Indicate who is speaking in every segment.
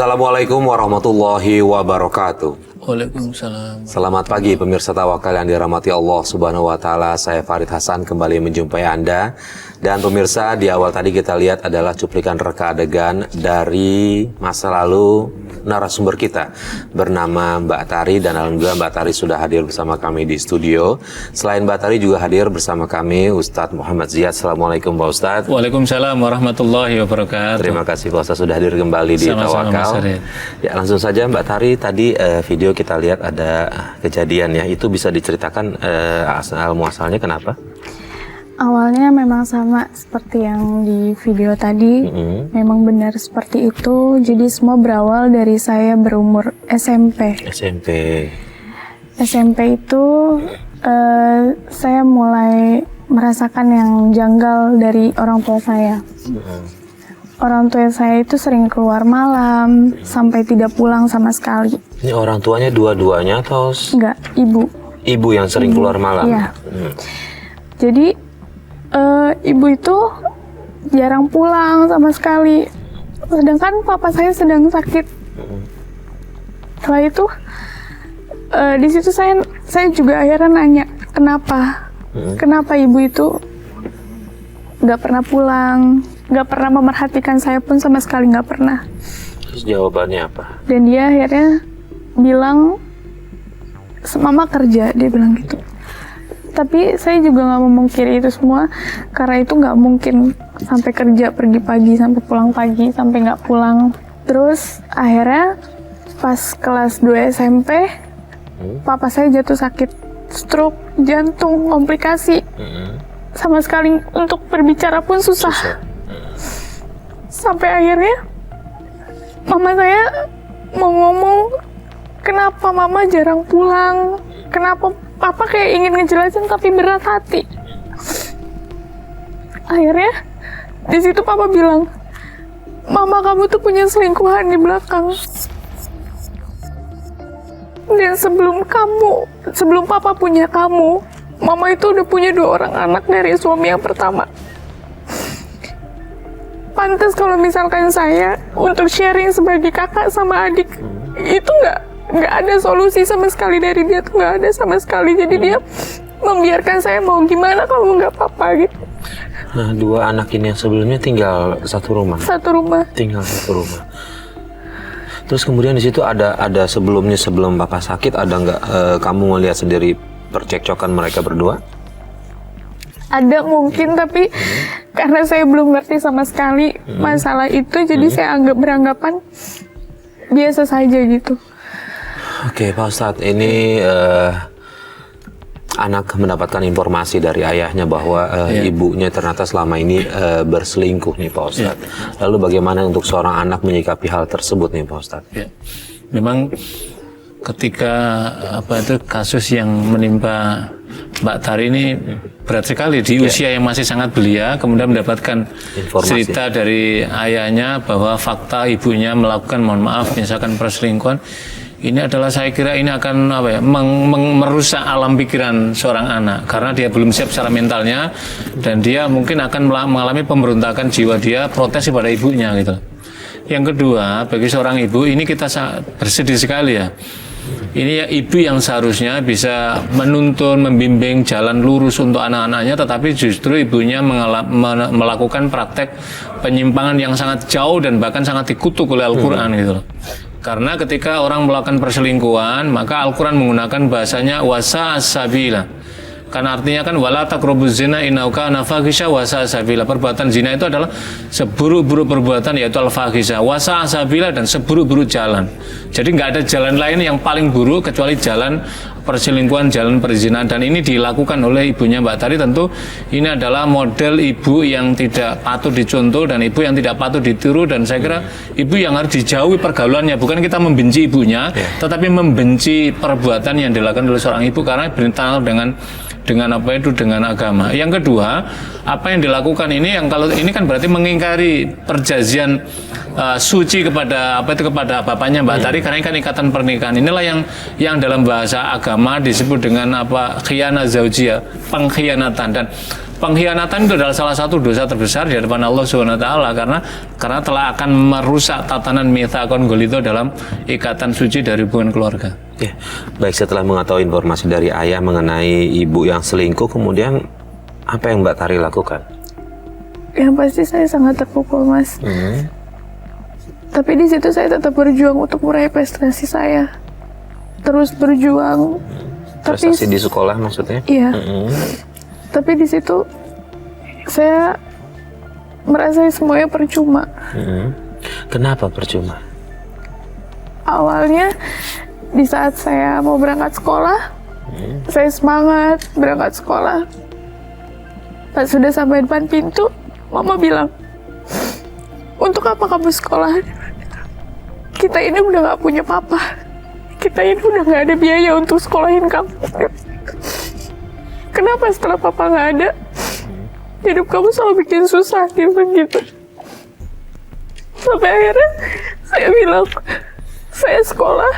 Speaker 1: Assalamualaikum warahmatullahi wabarakatuh.
Speaker 2: Waalaikumsalam.
Speaker 1: Selamat pagi pemirsa Tawakal yang dirahmati Allah Subhanahu wa taala. Saya Farid Hasan kembali menjumpai Anda. Dan pemirsa, di awal tadi kita lihat adalah cuplikan reka adegan dari masa lalu narasumber kita bernama Mbak Tari, dan alhamdulillah Mbak Tari sudah hadir bersama kami di studio. Selain Mbak Tari juga hadir bersama kami Ustadz Muhammad Ziyad. Assalamualaikum Pak Ustadz.
Speaker 2: Waalaikumsalam warahmatullahi wabarakatuh.
Speaker 1: Terima kasih Pak Ustadz sudah hadir kembali di Tawakal. Ya, langsung saja Mbak Tari, tadi video kita lihat ada kejadian ya, itu bisa diceritakan asal muasalnya kenapa?
Speaker 3: Awalnya memang sama seperti yang di video tadi, memang benar seperti itu. Jadi semua berawal dari saya berumur SMP. SMP itu saya mulai merasakan yang janggal dari orang tua saya. Orang tua saya itu sering keluar malam sampai tidak pulang sama sekali.
Speaker 1: Ini orang tuanya dua-duanya atau?
Speaker 3: Enggak, ibu.
Speaker 1: Ibu yang sering keluar malam?
Speaker 3: Iya. Jadi ibu itu jarang pulang sama sekali. Sedangkan papa saya sedang sakit. Setelah itu di situ saya juga akhirnya nanya kenapa ibu itu nggak pernah pulang, nggak pernah memerhatikan saya pun sama sekali, nggak pernah.
Speaker 1: Terus jawabannya apa?
Speaker 3: Dan dia akhirnya bilang, mama kerja, dia bilang gitu. Tapi saya juga nggak memungkiri itu semua, karena itu nggak mungkin sampai kerja pergi pagi sampai pulang pagi sampai nggak pulang. Terus akhirnya pas kelas 2 SMP, papa saya jatuh sakit stroke, jantung, komplikasi. Sama sekali untuk berbicara pun susah. Sampai akhirnya mama saya mau ngomong, kenapa mama jarang pulang, kenapa papa kayak ingin ngejelasin tapi berat hati. Akhirnya di situ papa bilang, mama kamu tuh punya selingkuhan di belakang. Dan sebelum papa punya kamu, mama itu udah punya 2 orang anak dari suami yang pertama. Pantas kalau misalkan saya untuk sharing sebagai kakak sama adik, itu nggak ada solusi sama sekali dari dia, tuh nggak ada sama sekali. Jadi dia membiarkan saya mau gimana kalau nggak apa-apa gitu.
Speaker 1: Nah, 2 anak ini yang sebelumnya tinggal satu rumah?
Speaker 3: Satu rumah.
Speaker 1: Tinggal satu rumah. Terus kemudian di situ ada sebelum Bapak sakit, ada nggak kamu melihat sendiri percekcokan mereka berdua?
Speaker 3: Ada mungkin, tapi karena saya belum ngerti sama sekali masalah itu, jadi saya beranggapan biasa saja gitu.
Speaker 1: Oke, Pak Ustadz, ini anak mendapatkan informasi dari ayahnya bahwa ibunya ternyata selama ini berselingkuh nih Pak Ustadz. Lalu bagaimana untuk seorang anak menyikapi hal tersebut nih Pak Ustadz?
Speaker 2: Memang ketika kasus yang menimpa Mbak Tari ini berat sekali di usia yang masih sangat belia, kemudian mendapatkan cerita dari ayahnya bahwa fakta ibunya melakukan, mohon maaf, misalkan perselingkuhan. Ini adalah, saya kira ini akan merusak alam pikiran seorang anak, karena dia belum siap secara mentalnya, dan dia mungkin akan mengalami pemberontakan jiwa, dia protes kepada ibunya gitu. Yang kedua, bagi seorang ibu ini kita bersedih sekali ya. Ini ya ibu yang seharusnya bisa menuntun, membimbing jalan lurus untuk anak-anaknya, tetapi justru ibunya melakukan praktek penyimpangan yang sangat jauh dan bahkan sangat dikutuk oleh Al-Quran gitu. Karena ketika orang melakukan perselingkuhan, maka Al-Quran menggunakan bahasanya wasa as-sabila. Karena artinya kan wala taqrabuz zina innahu kana fahisha wa sa'a sabila. Perbuatan zina itu adalah seburuk-buruk perbuatan, yaitu al-fahisha, wa sa'a sabila, dan seburuk-buruk jalan. Jadi nggak ada jalan lain yang paling buruk kecuali jalan perselingkuhan, jalan perzinahan. Dan ini dilakukan oleh ibunya Mbak Tari. Tentu ini adalah model ibu yang tidak patut dicontoh dan ibu yang tidak patut ditiru, dan saya kira ibu yang harus dijauhi pergaulannya. Bukan kita membenci ibunya, tetapi membenci perbuatan yang dilakukan oleh seorang ibu karena bertentangan dengan agama. Yang kedua, apa yang dilakukan ini, yang kalau ini kan berarti mengingkari perjanjian suci kepada kepada bapaknya Mbak Tari, karena ini kan ikatan pernikahan. Inilah yang dalam bahasa agama disebut dengan khianah zaujiyah, pengkhianatan. Dan pengkhianatan itu adalah salah satu dosa terbesar di hadapan Allah Subhanahu wa taala karena telah akan merusak tatanan mitsaqon ghalidha dalam ikatan suci dari hubungan keluarga.
Speaker 1: Ya, baik, setelah mengetahui informasi dari ayah mengenai ibu yang selingkuh, kemudian apa yang Mbak Tari lakukan?
Speaker 3: Yang pasti saya sangat terpukul, Mas. Tapi di situ saya tetap berjuang untuk meraih prestasi saya. Terus berjuang.
Speaker 1: Prestasi di sekolah maksudnya?
Speaker 3: Iya. Tapi di situ saya merasa semuanya percuma.
Speaker 1: Kenapa percuma?
Speaker 3: Awalnya di saat saya mau berangkat sekolah, saya semangat berangkat sekolah. Pas sudah sampai depan pintu, Mama bilang, untuk apa kamu sekolah? Kita ini udah gak punya papa. Kita ini udah gak ada biaya untuk sekolahin kamu. Kenapa setelah papa gak ada, hidup kamu selalu bikin susah gitu. Sampai akhirnya saya bilang, saya sekolah.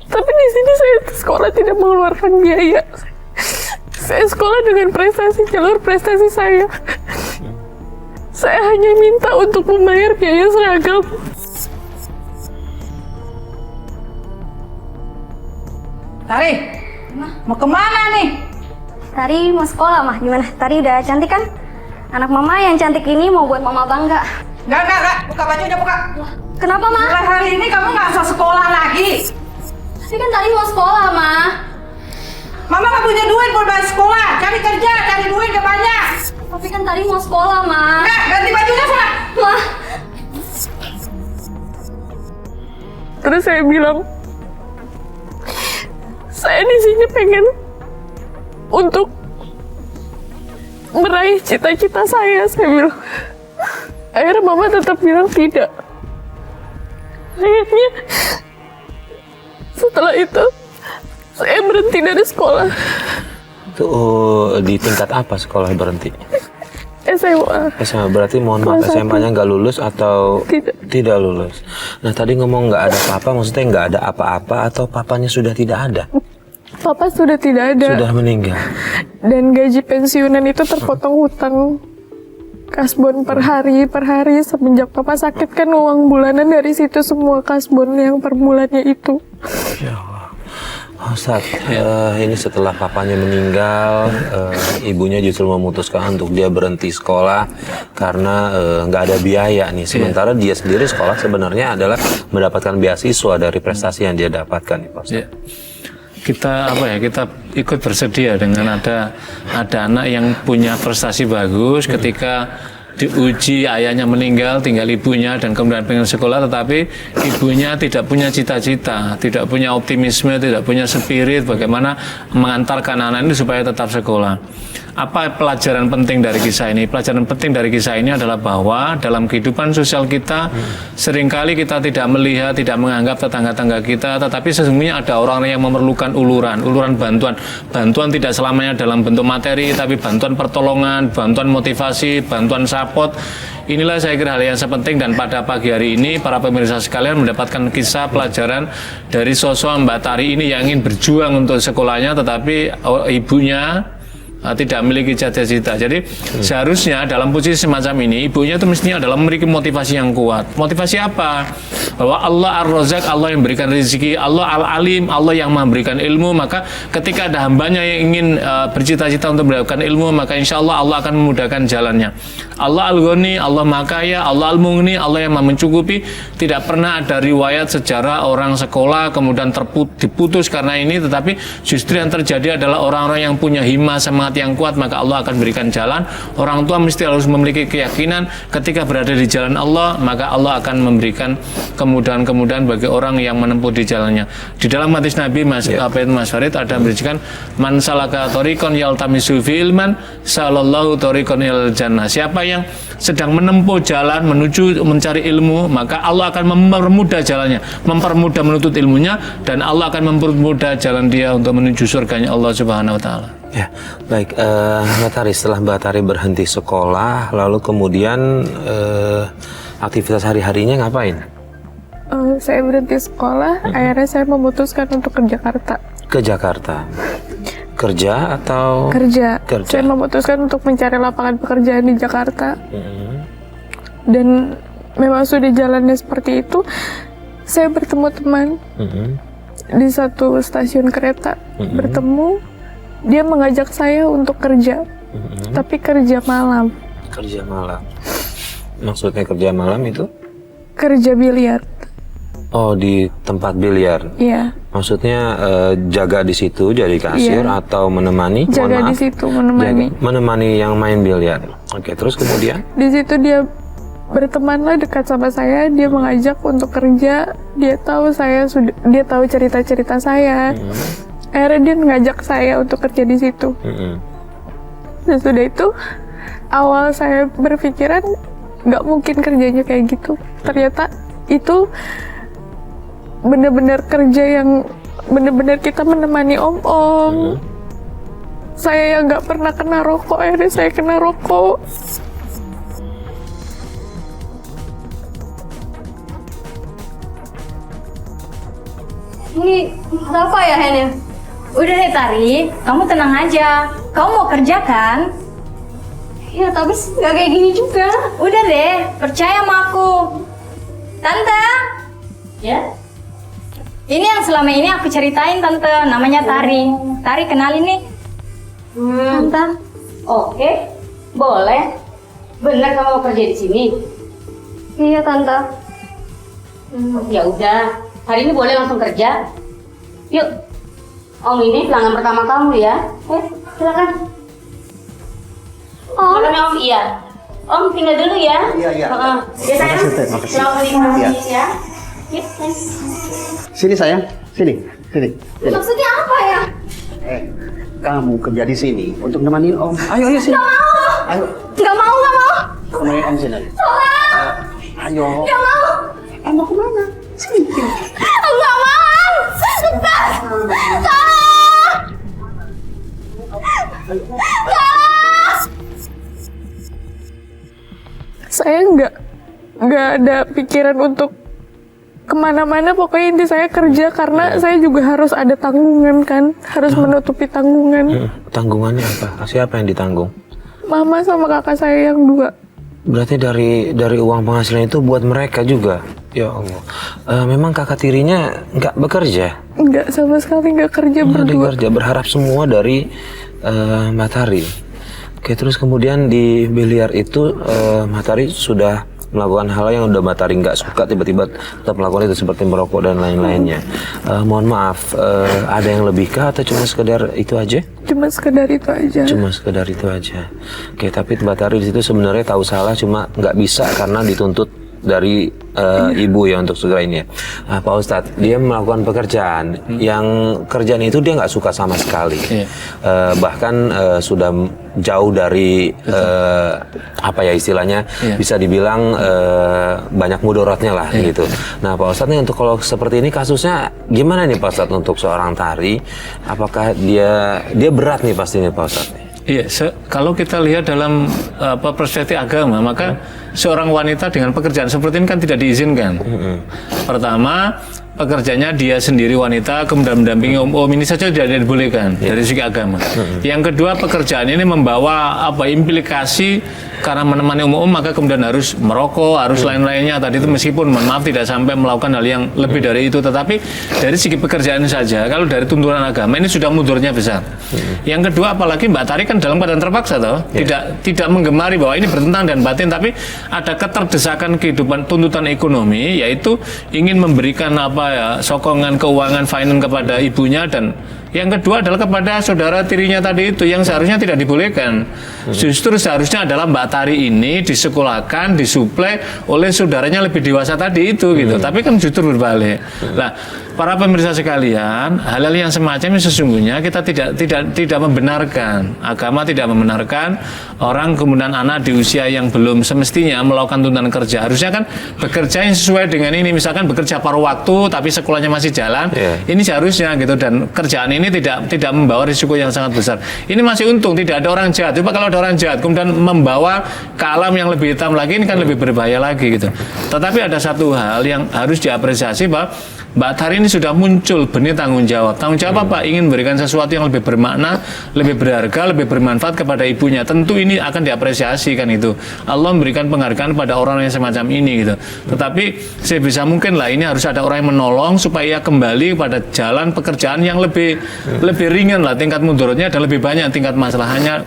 Speaker 3: Tapi di sini saya sekolah tidak mengeluarkan biaya. Saya sekolah dengan jalur prestasi saya. Saya hanya minta untuk membayar biaya seragam.
Speaker 4: Tari, mau kemana nih?
Speaker 5: Tari mau sekolah, Mah. Gimana? Tari udah cantik kan? Anak Mama yang cantik ini mau buat Mama bangga.
Speaker 4: Enggak. Buka bajunya, buka.
Speaker 5: Kenapa, Ma?
Speaker 4: Mulai hari ini kamu nggak usah sekolah lagi.
Speaker 5: Tapi kan Tari mau sekolah, Ma.
Speaker 4: Mama nggak punya duit buat bayar sekolah. Cari kerja, cari duit gak banyak.
Speaker 5: Tapi kan Tari mau sekolah, Ma.
Speaker 4: Enggak, ganti bajunya sana.
Speaker 5: Ma.
Speaker 3: Terus saya bilang, saya di sini pengen untuk meraih cita-cita saya bilang. Akhirnya Mama tetap bilang tidak. Akhirnya setelah itu saya berhenti dari sekolah.
Speaker 1: Itu di tingkat apa sekolah berhenti?
Speaker 3: SMA.
Speaker 1: SMA, berarti mohon maaf,
Speaker 3: Kelas
Speaker 1: SMA-nya nggak lulus atau
Speaker 3: Tidak.
Speaker 1: lulus? Nah, tadi ngomong nggak ada papa, maksudnya nggak ada apa-apa atau papanya sudah tidak ada?
Speaker 3: Papa sudah tidak ada.
Speaker 1: Sudah meninggal.
Speaker 3: Dan gaji pensiunan itu terpotong hutang kasbon per hari semenjak Papa sakit kan uang bulanan dari situ semua kasbon yang per bulannya itu.
Speaker 1: Ya Allah. Ustaz, ini setelah papanya meninggal, ibunya justru memutuskan untuk dia berhenti sekolah karena nggak ada biaya nih. Sementara dia sendiri sekolah sebenarnya adalah mendapatkan beasiswa dari prestasi yang dia dapatkan nih, Pak Ustaz.
Speaker 2: Ya. Kita ikut bersedia dengan ada anak yang punya prestasi bagus ketika diuji ayahnya meninggal, tinggal ibunya dan kemudian pengen sekolah, tetapi ibunya tidak punya cita-cita, tidak punya optimisme, tidak punya spirit bagaimana mengantarkan anak ini supaya tetap sekolah. Apa pelajaran penting dari kisah ini? Pelajaran penting dari kisah ini adalah bahwa dalam kehidupan sosial kita seringkali kita tidak melihat, tidak menganggap tetangga-tangga kita, tetapi sesungguhnya ada orang yang memerlukan uluran bantuan. Bantuan tidak selamanya dalam bentuk materi, tapi bantuan pertolongan, bantuan motivasi, bantuan support. Inilah saya kira hal yang penting, dan pada pagi hari ini para pemirsa sekalian mendapatkan kisah pelajaran dari sosok Mbak Tari ini yang ingin berjuang untuk sekolahnya, tetapi ibunya tidak memiliki cita-cita. Jadi seharusnya dalam posisi semacam ini ibunya itu mestinya adalah memiliki motivasi yang kuat. Motivasi apa? Bahwa Allah Ar-Razzaq, Allah yang memberikan rezeki, Allah Al-Alim, Allah yang memberikan ilmu. Maka ketika ada hambanya yang ingin bercita-cita untuk mendapatkan ilmu, maka insya Allah Allah akan memudahkan jalannya. Allah Al-Ghani, Allah Maha Kaya, Allah Al-Mughni, Allah yang mencukupi. Tidak pernah ada riwayat sejarah orang sekolah kemudian diputus karena ini, tetapi justru yang terjadi adalah orang-orang yang punya himma, semangat yang kuat, maka Allah akan berikan jalan. Orang tua mesti harus memiliki keyakinan ketika berada di jalan Allah, maka Allah akan memberikan kemudahan-kemudahan bagi orang yang menempuh di jalannya. Di dalam hadis Nabi Mas Farid ada memberikan man salaka thoriqan yaltamisu fi ilman sallallahu thoriqan ilal jannah. Siapa yang sedang menempuh jalan menuju mencari ilmu, maka Allah akan mempermudah jalannya, mempermudah menuntut ilmunya, dan Allah akan mempermudah jalan dia untuk menuju surganya Allah Subhanahu wa taala.
Speaker 1: Ya, baik, Mbak Tari, setelah Mbak Tari berhenti sekolah, lalu kemudian aktivitas hari-harinya ngapain?
Speaker 3: Saya berhenti sekolah, akhirnya saya memutuskan untuk ke Jakarta.
Speaker 1: Ke Jakarta. Kerja atau
Speaker 3: Kerja.
Speaker 1: Kerja.
Speaker 3: Saya memutuskan untuk mencari lapangan pekerjaan di Jakarta. Dan memang sudah jalannya seperti itu. Saya bertemu teman di satu stasiun kereta. Bertemu, dia mengajak saya untuk kerja. Tapi kerja malam.
Speaker 1: Kerja malam? Maksudnya kerja malam itu?
Speaker 3: Kerja biliar.
Speaker 1: Oh, di tempat biliar.
Speaker 3: Iya.
Speaker 1: Maksudnya jaga di situ jadi kasir atau menemani?
Speaker 3: Jaga
Speaker 1: Mohon maaf.
Speaker 3: di situ, menemani.
Speaker 1: Menemani yang main biliar. Oke, terus kemudian?
Speaker 3: Di situ dia bertemanlah dekat sama saya, dia mengajak untuk kerja, dia tahu cerita-cerita saya. Akhirnya dia ngajak saya untuk kerja di situ. Dan sudah itu, awal saya berpikiran nggak mungkin kerjanya kayak gitu. Ternyata itu benar-benar kerja yang benar-benar kita menemani om-om. Saya yang nggak pernah kena rokok, akhirnya saya kena rokok.
Speaker 5: Ini apa ya, Hen? Udah deh, Tari. Kamu tenang aja. Kamu mau kerja kan? Ya, tapi nggak kayak gini juga. Udah deh, percaya sama aku. Tante. Ya? Ini yang selama ini aku ceritain, Tante. Namanya Tari. Tari, kenalin nih. Tante.
Speaker 6: Oke, boleh. Benar kamu mau kerja di sini?
Speaker 5: Iya, Tante.
Speaker 6: Ya udah, hari ini boleh langsung kerja. Yuk, Om ini pelanggan pertama kamu ya. Silakan.
Speaker 5: Om.
Speaker 6: Silakan Om, iya. Om tinggal dulu ya.
Speaker 7: Iya.
Speaker 6: Ya sayang. Selamat menikmati ya. Yuk, sayang.
Speaker 7: Sini sayang, sini.
Speaker 5: Maksudnya apa ya?
Speaker 7: Kamu kerja di sini untuk nemenin Om. Ayo sini. Ayo,
Speaker 5: Nggak mau.
Speaker 7: nemenin Om sini. Ayo.
Speaker 5: Nggak mau.
Speaker 7: Mau kemana? Sini.
Speaker 5: Nggak mau. Lepas.
Speaker 3: Saya nggak ada pikiran untuk kemana-mana, pokoknya inti saya kerja karena saya juga harus ada tanggungan kan, harus menutupi tanggungan.
Speaker 1: Tanggungannya apa? Siapa yang ditanggung?
Speaker 3: Mama sama kakak saya yang 2.
Speaker 1: Berarti dari uang penghasilan itu buat mereka juga? Ya Allah. Memang kakak tirinya nggak bekerja?
Speaker 3: Nggak, sama sekali nggak kerja berdua.
Speaker 1: Kerja, berharap semua dari Mbak Tari. Oke, terus kemudian di biliar itu Mbak Tari sudah melakukan hal yang udah Mbak Tari nggak suka, tiba-tiba tetap melakukan itu seperti merokok dan lain-lainnya. Mohon maaf, ada yang lebih kah atau cuma sekedar itu aja?
Speaker 3: Cuma sekedar itu aja.
Speaker 1: Cuma sekedar itu aja. Oke, tapi Mbak Tari di situ sebenarnya tahu salah, cuma nggak bisa karena dituntut dari ibu ya untuk segera ini ya. Pak Ustadz, dia melakukan pekerjaan yang kerjaan itu dia nggak suka sama sekali. Bahkan sudah jauh dari apa ya istilahnya, bisa dibilang banyak mudaratnya lah gitu. Nah Pak Ustadz nih, untuk kalau seperti ini kasusnya gimana nih Pak Ustadz untuk seorang tari? Apakah dia berat nih pastinya Pak Ustadz?
Speaker 2: Iya, kalau kita lihat dalam perspektif agama, maka seorang wanita dengan pekerjaan seperti ini kan tidak diizinkan. Pertama, pekerjaannya dia sendiri wanita, kemudian mendampingi om ini saja tidak dibolehkan dari segi agama. Yang kedua, pekerjaan ini membawa implikasi karena menemani om maka kemudian harus merokok, harus lain-lainnya. Tadi itu meskipun mohon maaf tidak sampai melakukan hal yang lebih dari itu, tetapi dari segi pekerjaan saja, kalau dari tuntunan agama ini sudah mudornya besar. Yang kedua, apalagi Mbak Tari kan dalam keadaan terpaksa tidak menggemari bahwa ini bertentang dan batin, tapi ada keterdesakan kehidupan tuntutan ekonomi, yaitu ingin memberikan sokongan keuangan finance kepada ibunya, dan yang kedua adalah kepada saudara tirinya tadi itu yang seharusnya tidak dibolehkan. Justru seharusnya adalah Mbak Tari ini disekolahkan, disuplai oleh saudaranya lebih dewasa tadi itu gitu. Tapi kan justru berbalik. Nah, para pemirsa sekalian, hal-hal yang semacam ini sesungguhnya kita tidak membenarkan. Agama tidak membenarkan orang kemudian anak di usia yang belum semestinya melakukan tuntutan kerja. Harusnya kan bekerja yang sesuai dengan ini, misalkan bekerja paruh waktu tapi sekolahnya masih jalan. Ini seharusnya gitu, dan kerjaan ini tidak membawa risiko yang sangat besar. Ini masih untung tidak ada orang jahat. Coba kalau ada orang jahat kemudian membawa ke alam yang lebih hitam lagi, ini kan lebih berbahaya lagi gitu. Tetapi ada satu hal yang harus diapresiasi, bahwa Mbak Tari ini sudah muncul benih tanggung jawab. Tanggung jawab apa? Ingin memberikan sesuatu yang lebih bermakna, lebih berharga, lebih bermanfaat kepada ibunya. Tentu ini akan diapresiasi kan itu. Allah memberikan penghargaan pada orang yang semacam ini gitu. Tetapi sebisa mungkin lah ini harus ada orang yang menolong supaya ia kembali pada jalan pekerjaan yang lebih ringan lah tingkat mudorotnya dan lebih banyak tingkat masalahnya,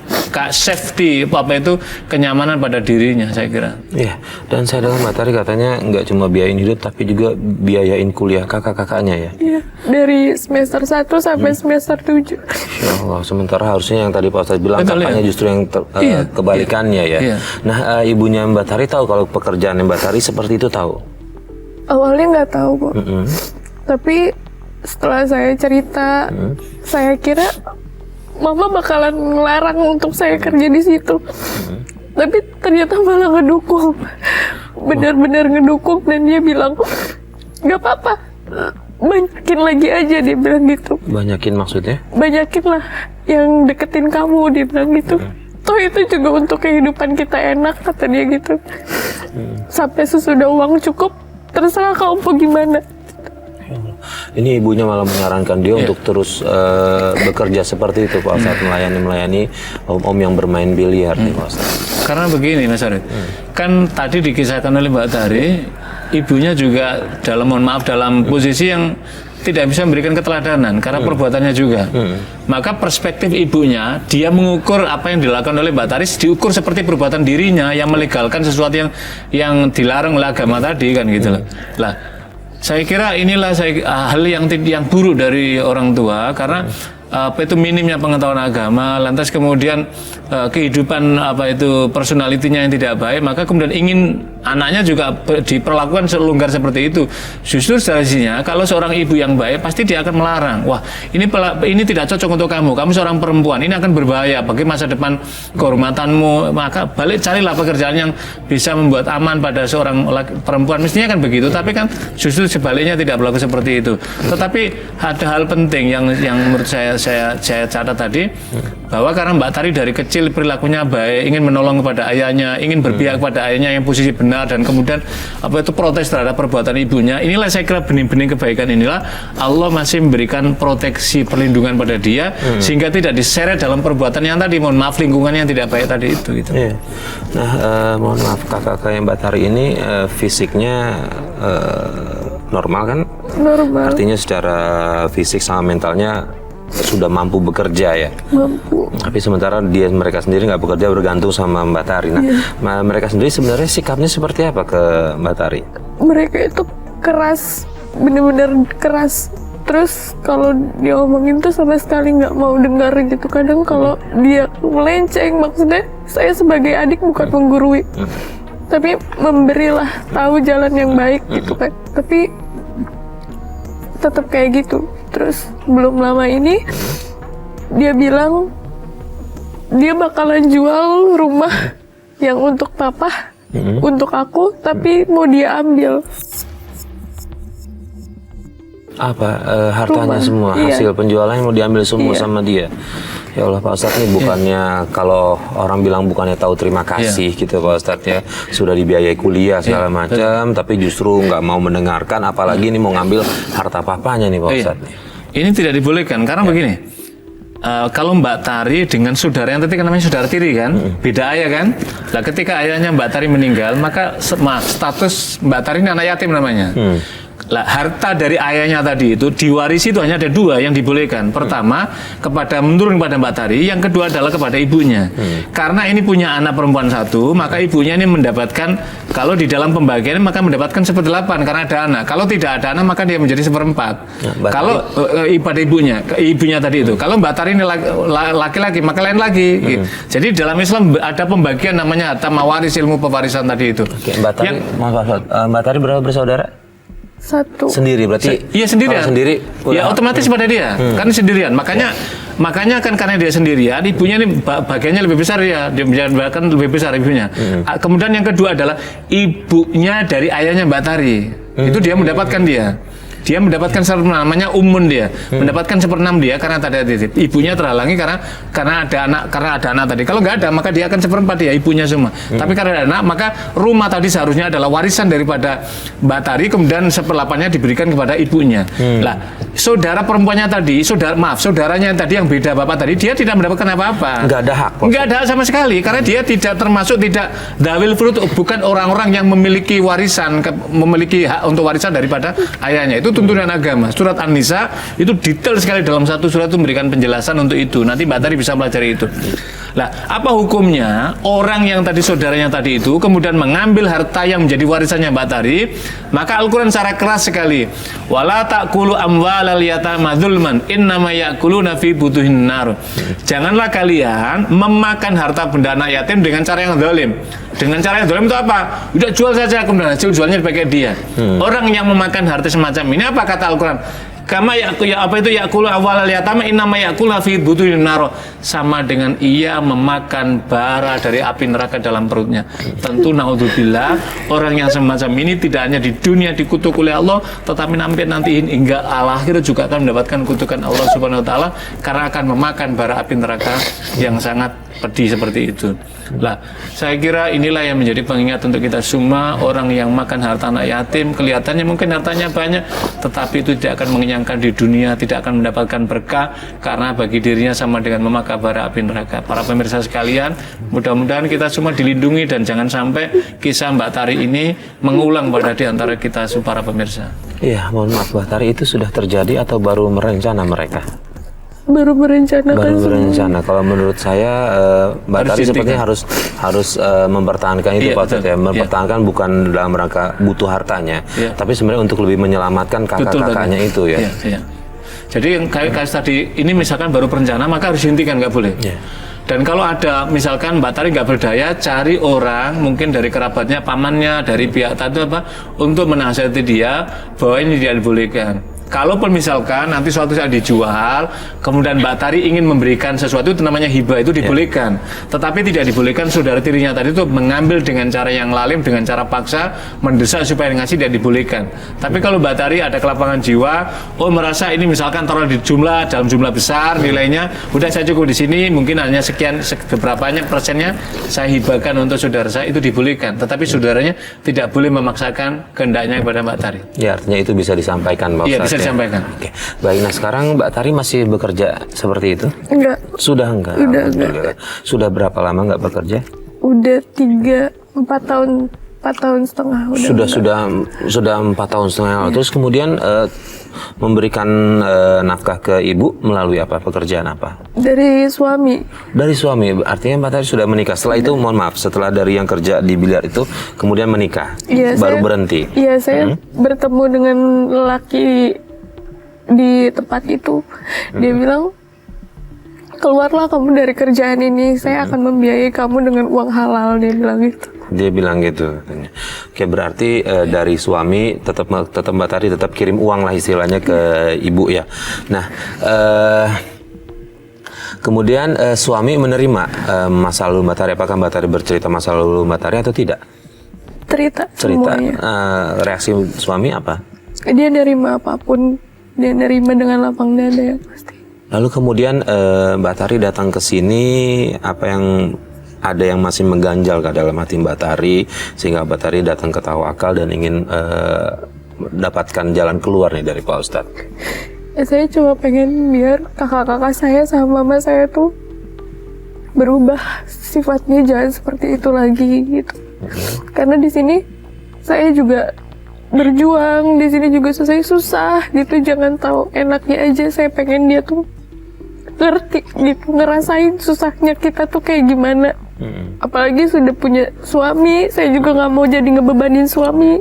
Speaker 2: safety apa itu kenyamanan pada dirinya saya kira.
Speaker 1: Iya, dan saya dengar Mbak Tari katanya nggak cuma biayain hidup tapi juga biayain kuliah kakak-kakaknya ya.
Speaker 3: Iya, dari semester 1 sampai semester 7.
Speaker 1: Ya Allah, sementara harusnya yang tadi Pak Ustadz bilang
Speaker 2: Betul,
Speaker 1: kakaknya justru yang kebalikannya ya.
Speaker 2: Iya.
Speaker 1: Nah, ibunya Mbak Tari tahu kalau pekerjaan Mbak Tari seperti itu tahu?
Speaker 3: Awalnya nggak tahu kok. Tapi setelah saya cerita, saya kira Mama bakalan ngelarang untuk saya kerja di situ. Tapi ternyata malah ngedukung. Benar-benar ngedukung dan dia bilang, nggak apa-apa, banyakin lagi aja, dia bilang gitu.
Speaker 1: Banyakin maksudnya?
Speaker 3: Banyakin lah yang deketin kamu, dia bilang gitu. Toh itu juga untuk kehidupan kita enak, kata dia gitu. Sampai sesudah uang cukup, terserah kamu mau gimana.
Speaker 1: Ini ibunya malah menyarankan dia untuk terus bekerja seperti itu Pak Ustadz, melayani om-om yang bermain biliar nih Pak Ustadz.
Speaker 2: Karena begini Mas Arif, kan tadi dikisahkan oleh Mbak Tari, ibunya juga dalam posisi yang tidak bisa memberikan keteladanan karena perbuatannya juga. Maka perspektif ibunya, dia mengukur apa yang dilakukan oleh Mbak Tari diukur seperti perbuatan dirinya yang melegalkan sesuatu yang dilarang oleh agama tadi kan gitu loh. Lah, saya kira inilah hal yang buruk dari orang tua karena apa itu minimnya pengetahuan agama, lantas kemudian kehidupan apa itu personalitinya yang tidak baik, maka kemudian ingin anaknya juga diperlakukan selonggar seperti itu. Justru seharusnya kalau seorang ibu yang baik pasti dia akan melarang, wah ini tidak cocok untuk kamu seorang perempuan, ini akan berbahaya bagi masa depan kehormatanmu, maka carilah pekerjaan yang bisa membuat aman pada seorang perempuan, mestinya kan begitu. Tapi kan justru sebaliknya tidak berlaku seperti itu. Tetapi ada hal penting yang menurut saya catat tadi, bahwa karena Mbak Tari dari kecil perilakunya baik, ingin menolong kepada ayahnya, ingin berpihak kepada ayahnya yang posisi benar, dan kemudian apa itu protes terhadap perbuatan ibunya, inilah saya kira benih-benih kebaikan inilah Allah masih memberikan proteksi perlindungan pada dia sehingga tidak diseret dalam perbuatan yang tadi, mohon maaf, lingkungan yang tidak baik tadi itu gitu.
Speaker 1: Iya. Nah, mohon maaf kakak yang Mbak Tari ini fisiknya normal kan?
Speaker 3: Normal.
Speaker 1: Artinya secara fisik sama mentalnya sudah mampu bekerja ya.
Speaker 3: Mampu.
Speaker 1: Tapi sementara mereka sendiri nggak bekerja, bergantung sama Mbak Tari. Nah, mereka sendiri sebenarnya sikapnya seperti apa ke Mbak Tari?
Speaker 3: Mereka itu keras, bener-bener keras. Terus kalau dia omongin tuh sama sekali nggak mau dengar gitu. Kadang kalau dia melenceng, maksudnya saya sebagai adik bukan menggurui, tapi memberilah tahu jalan yang baik gitu kan. Tapi tetap kayak gitu. Terus belum lama ini dia bilang dia bakalan jual rumah yang untuk papa, untuk aku, tapi mau dia ambil.
Speaker 1: Apa hartanya
Speaker 3: Rumah,
Speaker 1: semua,
Speaker 3: iya.
Speaker 1: hasil penjualannya mau diambil semua
Speaker 3: Iya.
Speaker 1: sama dia. Ya Allah Pak Ustadz, ini bukannya kalau orang bilang bukannya tahu terima kasih gitu Pak Ustadz ya, sudah dibiayai kuliah segala macam, tapi justru nggak mau mendengarkan, apalagi ini mau ngambil harta papanya nih Pak Ustadz.
Speaker 2: Ini tidak dibolehkan karena begini. Kalau Mbak Tari dengan saudara yang tadi kan namanya saudara tiri kan, beda ayah kan. Nah, ketika ayahnya Mbak Tari meninggal, maka status Mbak Tari ini anak yatim namanya. Lah, harta dari ayahnya tadi itu diwarisi itu hanya ada dua yang dibolehkan. Pertama menurun kepada Mbak Tari, yang kedua adalah kepada ibunya. Karena ini punya anak perempuan satu, maka ibunya ini mendapatkan, kalau di dalam pembagian maka mendapatkan 1/8 karena ada anak. Kalau tidak ada anak maka dia menjadi 1/4. Kalau pada ibunya tadi itu. Kalau Mbak Tari ini laki-laki maka lain lagi. Gitu. Jadi dalam Islam ada pembagian namanya harta mawaris, ilmu pewarisan tadi itu.
Speaker 1: Oke, Mbak Tari, Mbak Tari berapa bersaudara?
Speaker 3: Satu.
Speaker 1: Sendiri berarti?
Speaker 2: Iya sendirian.
Speaker 1: Kalau sendiri?
Speaker 2: Ya otomatis pada dia, kan sendirian. Makanya kan karena dia sendirian, ibunya ini bagiannya lebih besar ya, dia bahkan lebih besar ibunya. Kemudian yang kedua adalah ibunya dari ayahnya Mbak Tari, itu dia mendapatkan dia. dia mendapatkan namanya umun dia, mendapatkan 1/6 dia karena tadi ibunya terhalangi karena ada anak tadi. Kalau nggak ada maka dia akan 1/4 dia ibunya semua. Tapi karena ada anak maka rumah tadi seharusnya adalah warisan daripada Mbak Tari, kemudian 1/8-nya diberikan kepada ibunya. Lah, saudara perempuannya tadi, saudaranya tadi yang beda bapak tadi, dia tidak mendapatkan apa-apa.
Speaker 1: Nggak ada hak.
Speaker 2: Nggak ada sama sekali karena dia tidak termasuk tidak dawil furud, bukan orang-orang yang memiliki warisan, memiliki hak untuk warisan daripada ayahnya. Itu tuntunan agama. Surat An-Nisa itu detail sekali dalam satu surat itu memberikan penjelasan untuk itu. Nanti Mbak Tari bisa pelajari itu. Lah, apa hukumnya orang yang tadi saudaranya tadi itu kemudian mengambil harta yang menjadi warisannya Mbak Tari? Maka Al-Quran secara keras sekali, wala ta'kulu amwalal yatama dzulman innama ya'kuluna fi butuhin nar. Janganlah kalian memakan harta benda anak yatim dengan cara yang zalim. Dengan cara yang zalim itu apa? Udah jual saja, kemudian hasil jualnya dipakai dia. Orang yang memakan harta semacam ini, apa kata Al-Quran? Kama yakulu awalal yatama innama yakulu fi butuhin nar, sama dengan ia memakan bara dari api neraka dalam perutnya. Tentu naudzubillah, orang yang semacam ini tidak hanya di dunia dikutuk oleh Allah, tetapi nanti hingga akhir juga akan mendapatkan kutukan Allah Subhanahu wa taala karena akan memakan bara api neraka yang sangat pedih seperti itu. Lah, saya kira inilah yang menjadi pengingat untuk kita semua. Orang yang makan harta anak yatim kelihatannya mungkin hartanya banyak, tetapi itu tidak akan mengenyangkan di dunia, tidak akan mendapatkan berkah karena bagi dirinya sama dengan memakan bara api neraka. Para pemirsa sekalian, mudah-mudahan kita semua dilindungi dan jangan sampai kisah Mbak Tari ini mengulang pada di antara kita para pemirsa.
Speaker 1: Iya, mohon maaf Mbak Tari, itu sudah terjadi atau baru merencana mereka?
Speaker 3: Baru berencana.
Speaker 1: Kalau menurut saya Mbak Tari sepertinya harus mempertahankan itu,
Speaker 2: Iya,
Speaker 1: Pak Ustadz, ya. Mempertahankan bukan dalam rangka butuh hartanya, tapi sebenarnya untuk lebih menyelamatkan kakak-kakaknya itu ya.
Speaker 2: Iya. Jadi yang kayak tadi ini misalkan baru perencana maka harus dihentikan, nggak boleh. Dan kalau ada misalkan Mbak Tari nggak berdaya, cari orang mungkin dari kerabatnya, pamannya, dari pihak tadi untuk menasihati dia bahwa ini tidak dibolehkan. Kalaupun misalkan nanti suatu saat dijual, kemudian Mbak Tari ingin memberikan sesuatu, itu namanya hibah, itu dibolehkan. Tetapi tidak dibolehkan saudara tirinya tadi itu mengambil dengan cara yang lalim, dengan cara paksa, mendesak supaya ngasih, tidak dibolehkan. Tapi kalau Mbak Tari ada kelapangan jiwa, merasa ini misalkan taruh di dalam jumlah besar nilainya, udah saya cukup di sini, mungkin hanya sekian beberapanya persennya saya hibahkan untuk saudara saya, itu dibolehkan. Tetapi saudaranya tidak boleh memaksakan kehendaknya kepada Mbak Tari. Ya,
Speaker 1: artinya itu bisa disampaikan, Pak Ustadz.
Speaker 2: Iya, bisa disampaikan.
Speaker 1: Oke. Baik, nah sekarang Mbak Tari masih bekerja seperti itu?
Speaker 3: Enggak.
Speaker 1: Sudah enggak? Sudah berapa lama enggak bekerja?
Speaker 3: Udah 4 tahun setengah.
Speaker 1: Sudah 4 tahun setengah. Terus kemudian memberikan nafkah ke ibu melalui apa? Pekerjaan apa?
Speaker 3: Dari suami.
Speaker 1: Dari suami, artinya Mbak Tari sudah menikah. Setelah itu, mohon maaf, setelah dari yang kerja di biliar itu, kemudian menikah, baru berhenti.
Speaker 3: Iya, saya bertemu dengan lelaki di tempat itu. Dia bilang, keluarlah kamu dari kerjaan ini, saya akan membiayai kamu dengan uang halal, dia bilang gitu.
Speaker 1: Dia bilang gitu katanya. Oke, berarti dari suami tetap Mbak Tari tetap kirim uang lah istilahnya ke ibu ya. Nah, kemudian suami menerima masa lalu Mbak Tari. Apakah Mbak Tari bercerita masa lalu Mbak Tari atau tidak?
Speaker 3: Cerita. Semuanya.
Speaker 1: Reaksi suami apa?
Speaker 3: Dia nerima apapun, dia nerima dengan lapang dada ya pasti.
Speaker 1: Lalu kemudian Mbak Tari datang ke sini, apa yang ada yang masih mengganjal ke dalam hati Mbak Tari sehingga Mbak Tari datang ke Tawakal dan ingin dapatkan jalan keluar nih dari Pak Ustadz?
Speaker 3: Saya cuma pengen biar kakak-kakak saya sama mama saya tuh berubah sifatnya, jangan seperti itu lagi gitu. Karena di sini saya juga berjuang, di sini juga saya susah gitu, jangan tahu enaknya aja. Saya pengen dia tuh ngerti gitu, ngerasain susahnya kita tuh kayak gimana. Apalagi sudah punya suami, saya juga nggak mau jadi ngebebanin suami.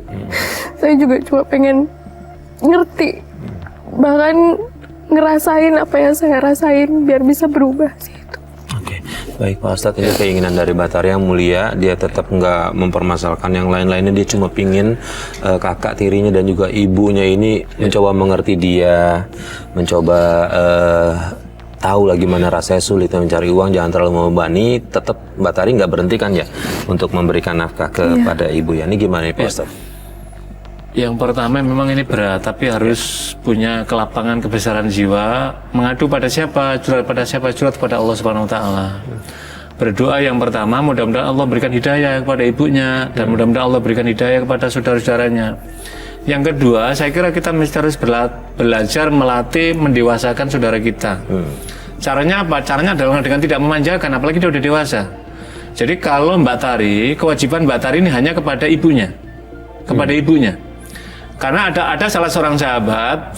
Speaker 3: Saya juga cuma pengen ngerti, bahkan ngerasain apa yang saya rasain biar bisa berubah sih itu.
Speaker 1: Oke, baik Pak Ustadz, ini keinginan dari Mbak Tari yang mulia. Dia tetap nggak mempermasalahkan yang lain-lainnya. Dia cuma pingin kakak tirinya dan juga ibunya ini mencoba mengerti dia, mencoba tahu lah gimana rasanya sulit mencari uang, jangan terlalu membebani. Tetap Mbak Tari nggak berhenti kan ya untuk memberikan nafkah kepada ibu ya. Ini gimana nih Pak Ustadz?
Speaker 2: Yang pertama memang ini berat, tapi harus punya kelapangan kebesaran jiwa. Mengadu pada siapa? Curhat pada siapa? Curhat pada Allah Subhanahu Wa Taala. Berdoa yang pertama, mudah-mudahan Allah berikan hidayah kepada ibunya, dan mudah-mudahan Allah berikan hidayah kepada saudara-saudaranya. Yang kedua, saya kira kita mesti harus belajar melatih, mendewasakan saudara kita. Caranya apa? Caranya adalah dengan tidak memanjakan, apalagi dia udah dewasa. Jadi kalau Mbak Tari, kewajiban Mbak Tari ini hanya kepada ibunya, Karena ada salah seorang sahabat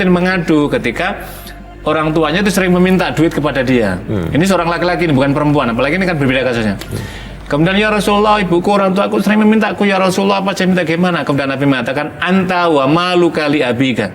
Speaker 2: yang mengadu ketika orang tuanya itu sering meminta duit kepada dia. Ini seorang laki-laki, ini bukan perempuan, apalagi ini kan berbeda kasusnya. Kemudian, ya Rasulullah, ibuku, orang tuaku sering meminta aku, ya Rasulullah, apa saya minta gimana? Kemudian Nabi mengatakan, anta wa maluka li abika.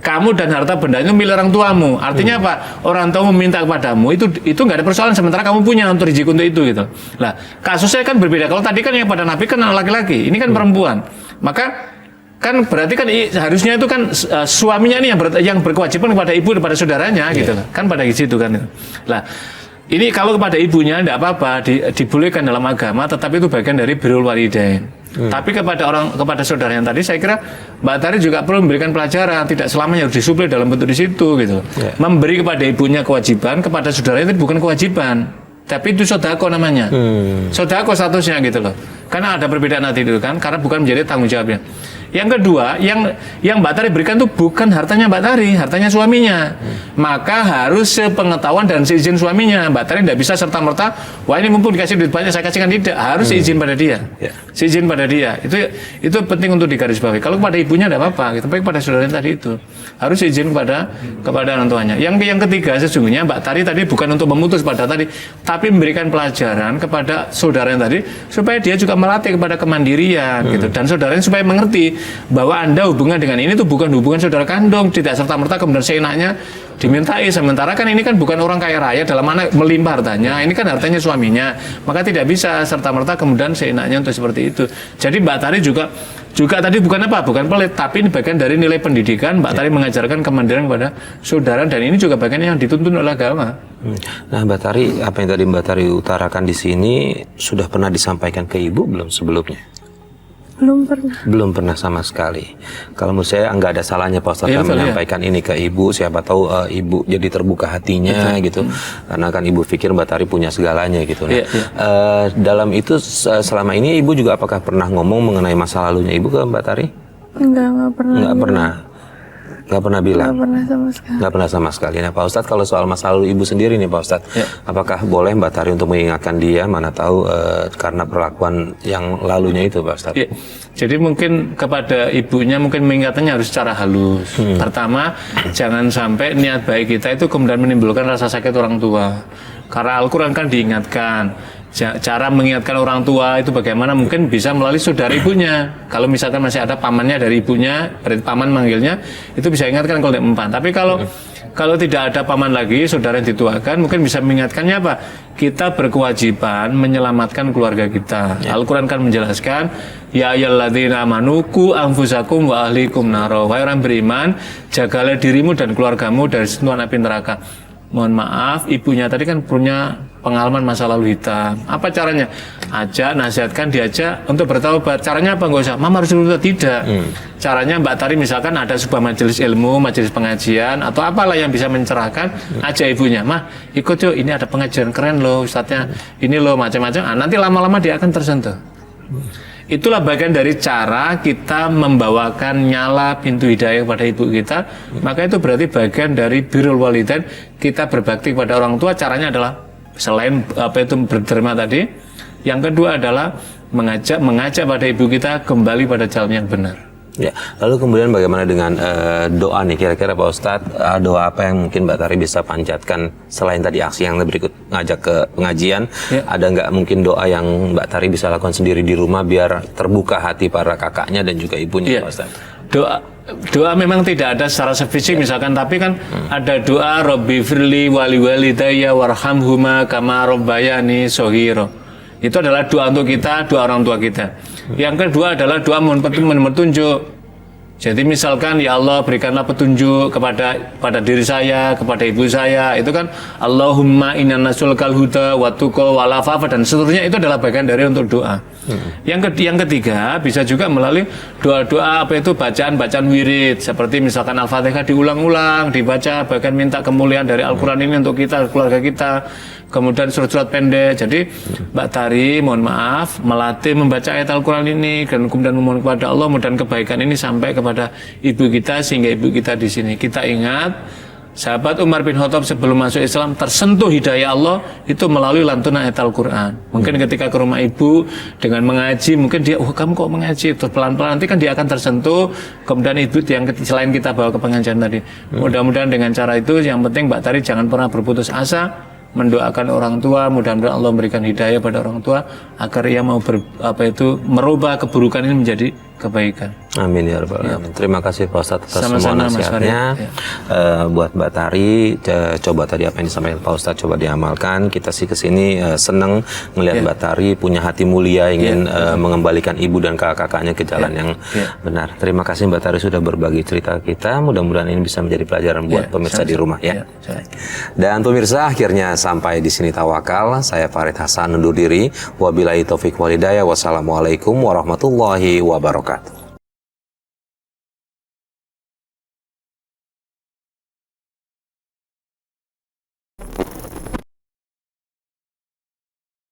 Speaker 2: Kamu dan harta benda itu milik orang tuamu. Artinya apa? Orang tua meminta kepadamu, itu nggak ada persoalan, sementara kamu punya untuk rezeki untuk itu gitu. Nah, kasusnya kan berbeda. Kalau tadi kan yang pada Nabi kan laki-laki, ini kan perempuan. Maka kan berarti kan harusnya itu kan suaminya ini yang berkewajiban kepada ibu dan pada saudaranya gitu lah. Kan pada situ kan. Lah, ini kalau kepada ibunya tidak apa-apa, dibolehkan dalam agama, tetapi itu bagian dari birrul walidain. Tapi kepada saudara yang tadi, saya kira Mbak Tari juga perlu memberikan pelajaran, tidak selamanya harus disuplai dalam bentuk di situ gitu. Memberi kepada ibunya kewajiban, kepada saudaranya itu bukan kewajiban, tapi itu sodako namanya. Sodako statusnya gitu loh. Karena ada perbedaan nanti itu kan, karena bukan menjadi tanggung jawabnya. Yang kedua, yang Mbak Tari berikan itu bukan hartanya Mbak Tari, hartanya suaminya. Maka harus sepengetahuan dan seizin suaminya. Mbak Tari tidak bisa serta-merta, wah ini mumpung dikasih duit banyak, saya kasihkan, tidak. Harus seizin pada dia. Seizin pada dia. Itu penting untuk digarisbawahi. Kalau kepada ibunya tidak apa-apa, tapi kepada saudaranya tadi itu harus izin kepada orang tuanya. Yang ketiga, sesungguhnya Mbak Tari tadi bukan untuk memutus pada tadi, tapi memberikan pelajaran kepada saudara yang tadi supaya dia juga melatih kepada kemandirian gitu, dan saudaranya supaya mengerti bahwa Anda hubungan dengan ini tuh bukan hubungan saudara kandung, tidak serta-merta kemudian seenaknya dimintai, sementara kan ini kan bukan orang kaya raya dalam mana melimpah hartanya, ini kan hartanya suaminya, maka tidak bisa serta-merta kemudian seenaknya untuk seperti itu. Jadi Mbak Tari juga tadi bukan pelit, tapi ini bagian dari nilai pendidikan. Mbak Tari mengajarkan kemandirian kepada saudara, dan ini juga bagian yang dituntun oleh agama.
Speaker 1: Nah, Mbak Tari, apa yang tadi Mbak Tari utarakan di sini sudah pernah disampaikan ke ibu belum sebelumnya? Belum pernah sama sekali. Kalau menurut saya nggak ada salahnya Pak Ustadz menyampaikan ini ke ibu, siapa tahu ibu jadi terbuka hatinya gitu, karena kan ibu pikir Mbak Tari punya segalanya gitu. Nah, dalam itu selama ini ibu juga apakah pernah ngomong mengenai masa lalunya ibu ke Mbak Tari?
Speaker 3: Nggak pernah.
Speaker 1: Nggak pernah bilang?
Speaker 3: Nggak pernah sama sekali.
Speaker 1: Nah Pak Ustadz, kalau soal masa lalu ibu sendiri nih Pak Ustadz, apakah boleh Mbak Tari untuk mengingatkan dia, mana tahu karena perlakuan yang lalunya itu Pak Ustadz?
Speaker 2: Jadi mungkin kepada ibunya mungkin mengingatnya harus secara halus. Pertama, jangan sampai niat baik kita itu kemudian menimbulkan rasa sakit orang tua. Karena Al-Quran kan diingatkan, cara mengingatkan orang tua itu bagaimana, mungkin bisa melalui saudara ibunya. Kalau misalkan masih ada pamannya dari ibunya, berarti paman manggilnya, itu bisa ingatkan kalau tidak mempan. Tapi kalau tidak ada paman lagi, saudara yang dituakan, mungkin bisa mengingatkannya apa? Kita berkewajiban menyelamatkan keluarga kita. Al-Quran kan menjelaskan, ya ayyuhalladzina amanu qu anfusakum wa ahlikum naro. Wahai orang beriman, jagalah dirimu dan keluargamu dari sentuhan api neraka. Mohon maaf, ibunya tadi kan punya pengalaman masa lalu hitam. Apa caranya? Ajak, nasihatkan, diajak untuk bertaubat. Caranya apa? Nggak usah, mama harus bertaubat. Tidak. Caranya Mbak Tari misalkan ada sebuah majelis ilmu, majelis pengajian, atau apalah yang bisa mencerahkan, ajak ibunya. Mah, ikut yuk, ini ada pengajian keren loh, ustadznya. Ini loh, macam-macam. Nanti lama-lama dia akan tersentuh. Itulah bagian dari cara kita membawakan nyala pintu hidayah kepada ibu kita. Maka itu berarti bagian dari birrul walidain, kita berbakti kepada orang tua. Caranya adalah selain berterima tadi, yang kedua adalah mengajak pada ibu kita kembali pada jalan yang benar.
Speaker 1: Ya, lalu kemudian bagaimana dengan doa nih, kira-kira Pak Ustadz, doa apa yang mungkin Mbak Tari bisa panjatkan selain tadi aksi yang berikut ngajak ke pengajian? Ada nggak mungkin doa yang Mbak Tari bisa lakukan sendiri di rumah biar terbuka hati para kakaknya dan juga ibunya, Pak Ustadz?
Speaker 2: Doa memang tidak ada secara fisik misalkan, tapi kan ada doa Robbi firli wali walidayya warhamhuma kama robbayani shoghira. Itu adalah doa untuk kita, doa orang tua kita. Yang kedua adalah doa mohon petunjuk. Jadi misalkan ya Allah berikanlah petunjuk pada diri saya, kepada ibu saya, itu kan Allahumma inna nas'alukal huda wa tuqa wal afafa dan seterusnya, itu adalah bagian dari untuk doa. Yang ketiga bisa juga melalui doa-doa apa itu bacaan wirid, seperti misalkan Al-Fatihah diulang-ulang, dibaca, bahkan minta kemuliaan dari Al-Qur'an ini untuk kita, keluarga kita. Kemudian surat-surat pendek. Jadi Mbak Tari mohon maaf melatih membaca ayat Al-Quran ini dan kemudian memohon kepada Allah mudah kebaikan ini sampai kepada ibu kita sehingga ibu kita di sini. Kita ingat sahabat Umar bin Khattab sebelum masuk Islam tersentuh hidayah Allah itu melalui lantunan ayat Al-Quran. Mungkin ketika ke rumah ibu dengan mengaji, mungkin dia, oh kamu kok mengaji? Terus pelan-pelan nanti kan dia akan tersentuh. Kemudian ibu yang selain kita bawa ke pengajian tadi. Mudah-mudahan dengan cara itu yang penting Mbak Tari jangan pernah berputus asa. Mendoakan orang tua, mudah-mudahan Allah memberikan hidayah pada orang tua agar ia mau merubah keburukan ini menjadi kebaikan.
Speaker 1: Amin ya rabbal alamin. Terima kasih Pak Ustadz atas semua
Speaker 2: Sama-sama, Mas
Speaker 1: nasihatnya.
Speaker 2: Farid.
Speaker 1: Buat Mbak Tari, coba tadi apa yang disampaikan Pak Ustadz coba diamalkan. Kita sih kesini senang melihat Mbak Tari punya hati mulia ingin mengembalikan ibu dan kakak-kakaknya ke jalan yang benar. Terima kasih Mbak Tari sudah berbagi cerita kita. Mudah-mudahan ini bisa menjadi pelajaran buat pemirsa di rumah ya. Dan pemirsa, akhirnya sampai di sini Tawakal. Saya Farid Hasan undur diri. Wabillahi taufik walhidayah. Wassalamualaikum warahmatullahi wabarakatuh.